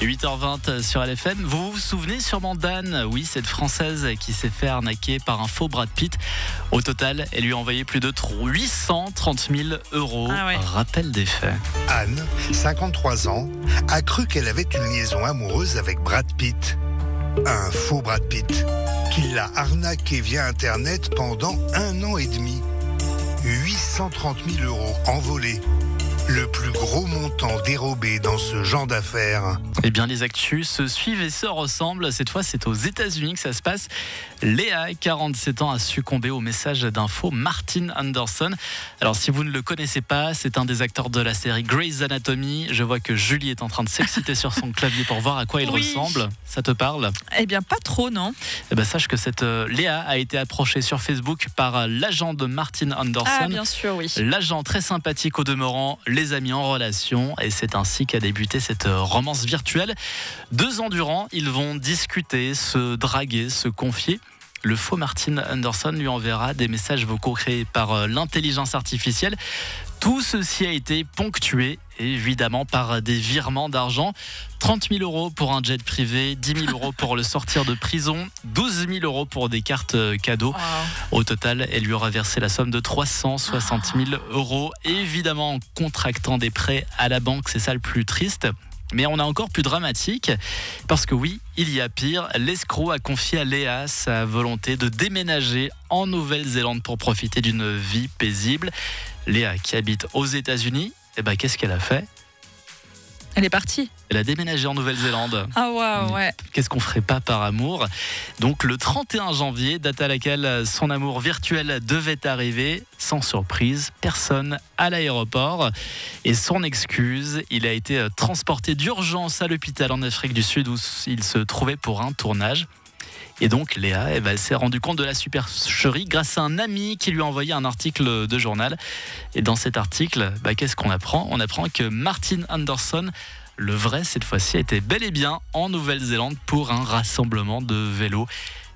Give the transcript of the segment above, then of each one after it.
8h20 sur LFM. Vous vous souvenez sûrement d'Anne, oui, cette Française qui s'est fait arnaquer par un faux Brad Pitt. Au total, elle lui a envoyé plus de 830 000 €. Ah ouais. Rappel des faits. Anne, 53 ans, a cru qu'elle avait une liaison amoureuse avec Brad Pitt. Un faux Brad Pitt, qui l'a arnaqué via Internet pendant 1 an et demi. 830 000 € envolés. Le plus gros montant dérobé dans ce genre d'affaires. Eh bien, les actus se suivent et se ressemblent. Cette fois, c'est aux États-Unis que ça se passe. Léa, 47 ans, a succombé au message d'un faux Martin Anderson. Alors, si vous ne le connaissez pas, c'est un des acteurs de la série Grey's Anatomy. Je vois que Julie est en train de s'exciter sur son clavier pour voir à quoi il ressemble. Ça te parle ? Eh bien, pas trop, non. Eh bien, sache que cette Léa a été approchée sur Facebook par l'agent de Martin Anderson. Ah, bien sûr, oui. L'agent très sympathique au demeurant les a mis en relation et c'est ainsi qu'a débuté cette romance virtuelle. 2 ans durant, ils vont discuter, se draguer, se confier. Le faux Martin Anderson lui enverra des messages vocaux créés par l'intelligence artificielle. Tout ceci a été ponctué, évidemment, par des virements d'argent. 30 000 € pour un jet privé, 10 000 € pour le sortir de prison, 12 000 € pour des cartes cadeaux. Wow. Au total, elle lui aura versé la somme de 360 000 €. Évidemment, en contractant des prêts à la banque, c'est ça le plus triste. Mais on a encore plus dramatique, parce que oui, il y a pire. L'escroc a confié à Léa sa volonté de déménager en Nouvelle-Zélande pour profiter d'une vie paisible. Léa, qui habite aux États-Unis, qu'est-ce qu'elle a fait ? Elle est partie. Elle a déménagé en Nouvelle-Zélande. Ah waouh, ouais. Qu'est-ce qu'on ferait pas par amour ? Donc le 31 janvier, date à laquelle son amour virtuel devait arriver, sans surprise, personne à l'aéroport. Et son excuse, il a été transporté d'urgence à l'hôpital en Afrique du Sud où il se trouvait pour un tournage. Et donc Léa, elle s'est rendue compte de la supercherie grâce à un ami qui lui a envoyé un article de journal. Et dans cet article, qu'est-ce qu'on apprend ? On apprend que Martin Anderson, le vrai cette fois-ci, était bel et bien en Nouvelle-Zélande pour un rassemblement de vélos.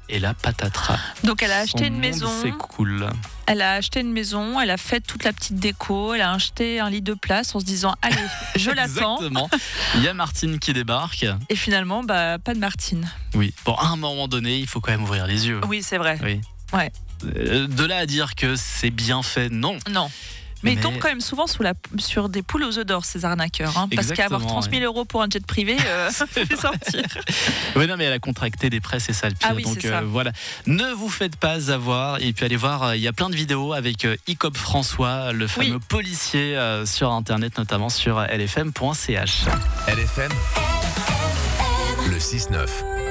Et là, patatras. Donc elle a acheté une maison. C'est cool. Elle a acheté une maison, elle a fait toute la petite déco, elle a acheté un lit de place en se disant allez, je l'attends. Exactement. Il y a Martine qui débarque. Et finalement, pas de Martine. Oui. Bon, à un moment donné, il faut quand même ouvrir les yeux. Oui, c'est vrai. Oui. Ouais. De là à dire que c'est bien fait, non. Non. Mais ils tombent quand même souvent sur des poules aux œufs d'or, ces arnaqueurs. Hein, parce qu'avoir 30 000 € pour un jet privé, ça fait sortir. Oui, non, mais elle a contracté des prêts, c'est ça le pire. Ah oui, donc c'est ça. Voilà. Ne vous faites pas avoir. Et puis allez voir, il y a plein de vidéos avec Icop François, le fameux policier sur Internet, notamment sur lfm.ch. LFM, le 6-9.